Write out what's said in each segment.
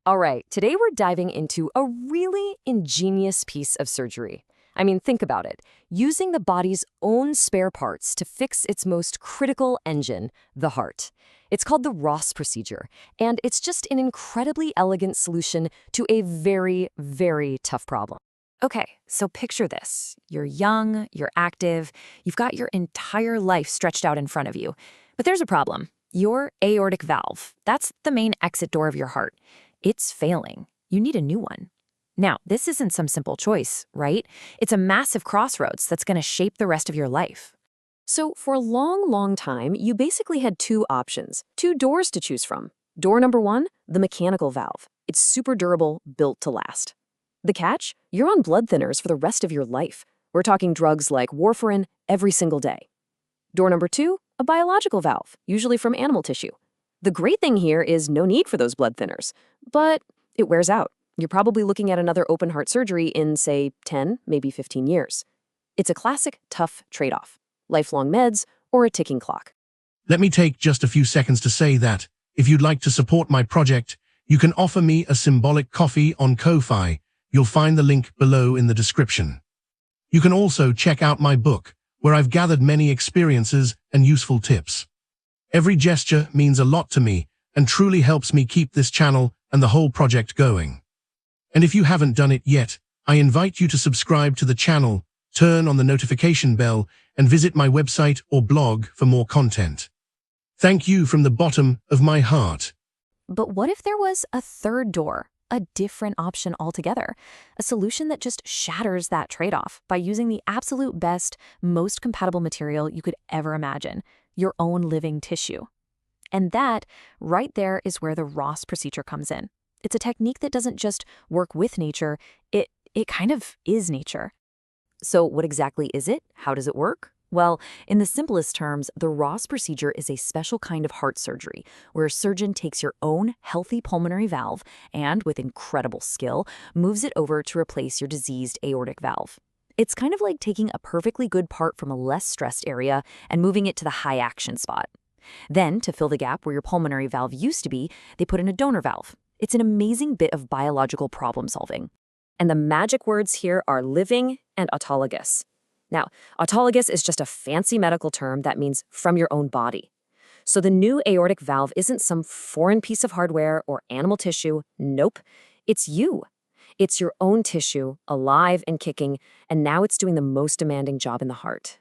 All right, today we're diving into a really ingenious piece of surgery. I mean, think about it. Using the body's own spare parts to fix its most critical engine, the heart. It's called the Ross procedure, and it's just an incredibly elegant solution to a very, very tough problem. Okay, so picture this. You're young, you're active, you've got your entire life stretched out in front of you. But there's a problem. Your aortic valve, that's the main exit door of your heart. It's failing. You need a new one. Now, this isn't some simple choice, right? It's a massive crossroads that's going to shape the rest of your life. So for a long, long time, you basically had two options, two doors to choose from. Door number one, the mechanical valve. It's super durable, built to last. The catch? You're on blood thinners for the rest of your life. We're talking drugs like warfarin every single day. Door number two, a biological valve, usually from animal tissue. The great thing here is no need for those blood thinners, but it wears out. You're probably looking at another open heart surgery in, say, 10, maybe 15 years. It's a classic tough trade-off. Lifelong meds or a ticking clock. Let me take just a few seconds to say that, if you'd like to support my project, you can offer me a symbolic coffee on Ko-Fi. You'll find the link below in the description. You can also check out my book, where I've gathered many experiences and useful tips. Every gesture means a lot to me and truly helps me keep this channel and the whole project going. And if you haven't done it yet, I invite you to subscribe to the channel, turn on the notification bell, and visit my website or blog for more content. Thank you from the bottom of my heart. But what if there was a third door, a different option altogether? A solution that just shatters that trade-off by using the absolute best, most compatible material you could ever imagine, your own living tissue. And that, right there, is where the Ross procedure comes in. It's a technique that doesn't just work with nature, it kind of is nature. So what exactly is it? How does it work? Well, in the simplest terms, the Ross procedure is a special kind of heart surgery where a surgeon takes your own healthy pulmonary valve and, with incredible skill, moves it over to replace your diseased aortic valve. It's kind of like taking a perfectly good part from a less stressed area and moving it to the high action spot. Then, to fill the gap where your pulmonary valve used to be, they put in a donor valve. It's an amazing bit of biological problem solving. And the magic words here are living and autologous. Now, autologous is just a fancy medical term that means from your own body. So the new aortic valve isn't some foreign piece of hardware or animal tissue. Nope. It's you. It's your own tissue, alive and kicking, and now it's doing the most demanding job in the heart.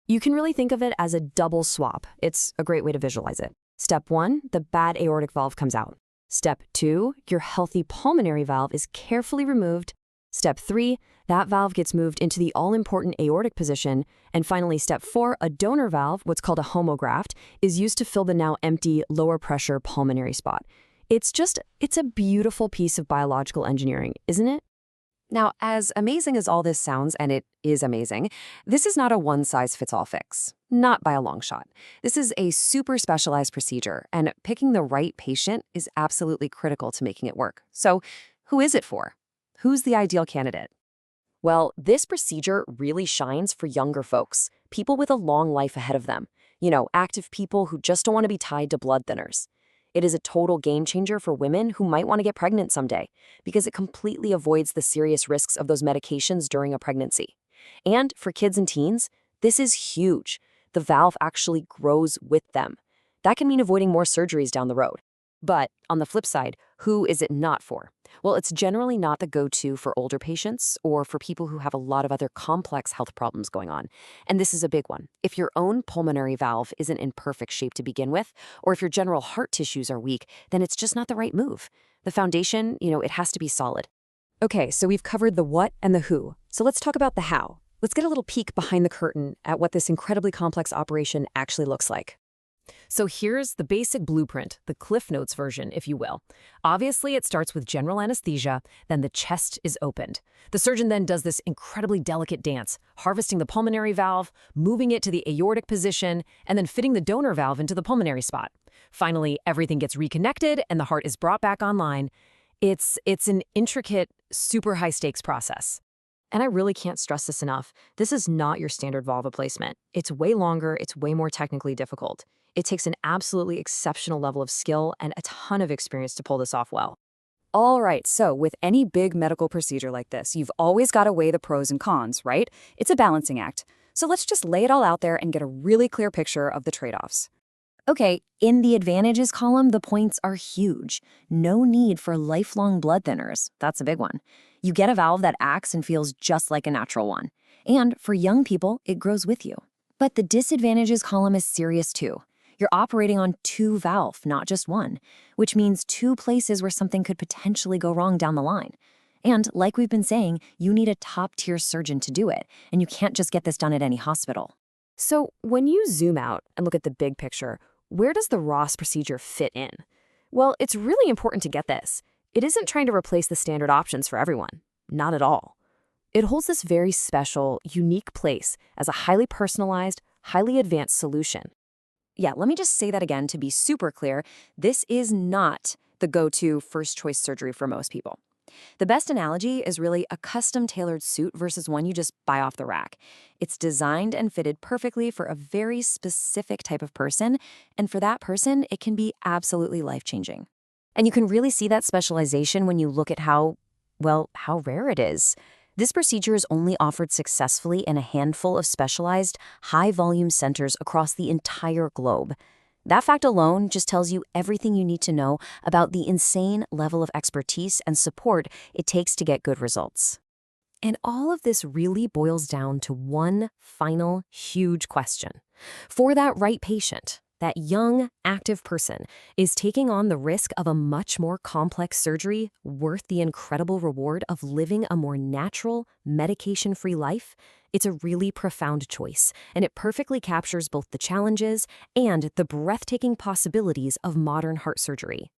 You can really think of it as a double swap. It's a great way to visualize it. Step 1, the bad aortic valve comes out. Step 2, your healthy pulmonary valve is carefully removed. Step 3, that valve gets moved into the all-important aortic position. And finally, step 4, a donor valve, what's called a homograft, is used to fill the now empty, lower-pressure pulmonary spot. It's a beautiful piece of biological engineering, isn't it? Now, as amazing as all this sounds, and it is amazing, this is not a one-size-fits-all fix. Not by a long shot. This is a super specialized procedure, and picking the right patient is absolutely critical to making it work. So, who is it for? Who's the ideal candidate? Well, this procedure really shines for younger folks, people with a long life ahead of them. You know, active people who just don't want to be tied to blood thinners. It is a total game changer for women who might want to get pregnant someday because it completely avoids the serious risks of those medications during a pregnancy. And for kids and teens, this is huge. The valve actually grows with them. That can mean avoiding more surgeries down the road. But on the flip side, who is it not for? Well, it's generally not the go-to for older patients or for people who have a lot of other complex health problems going on. And this is a big one. If your own pulmonary valve isn't in perfect shape to begin with, or if your general heart tissues are weak, then it's just not the right move. The foundation, it has to be solid. Okay, so we've covered the what and the who. So let's talk about the how. Let's get a little peek behind the curtain at what this incredibly complex operation actually looks like. So here's the basic blueprint, the Cliff Notes version, if you will. Obviously, it starts with general anesthesia, then the chest is opened. The surgeon then does this incredibly delicate dance, harvesting the pulmonary valve, moving it to the aortic position, and then fitting the donor valve into the pulmonary spot. Finally, everything gets reconnected and the heart is brought back online. It's an intricate, super high-stakes process. And I really can't stress this enough. This is not your standard valve replacement. It's way longer, it's way more technically difficult. It takes an absolutely exceptional level of skill and a ton of experience to pull this off well. All right, so with any big medical procedure like this, you've always got to weigh the pros and cons, right? It's a balancing act. So let's just lay it all out there and get a really clear picture of the trade-offs. Okay, in the advantages column, the points are huge. No need for lifelong blood thinners. That's a big one. You get a valve that acts and feels just like a natural one. And for young people, it grows with you. But the disadvantages column is serious too. You're operating on two valves, not just one, which means two places where something could potentially go wrong down the line. And like we've been saying, you need a top-tier surgeon to do it, and you can't just get this done at any hospital. So when you zoom out and look at the big picture, where does the Ross procedure fit in? Well, it's really important to get this. It isn't trying to replace the standard options for everyone. Not at all. It holds this very special, unique place as a highly personalized, highly advanced solution. Yeah, let me just say that again to be super clear. This is not the go-to first-choice surgery for most people. The best analogy is really a custom-tailored suit versus one you just buy off the rack. It's designed and fitted perfectly for a very specific type of person, and for that person, it can be absolutely life-changing. And you can really see that specialization when you look at how rare it is. This procedure is only offered successfully in a handful of specialized, high-volume centers across the entire globe. That fact alone just tells you everything you need to know about the insane level of expertise and support it takes to get good results. And all of this really boils down to one final huge question. For that right patient, that young, active person is taking on the risk of a much more complex surgery worth the incredible reward of living a more natural, medication-free life? It's a really profound choice, and it perfectly captures both the challenges and the breathtaking possibilities of modern heart surgery.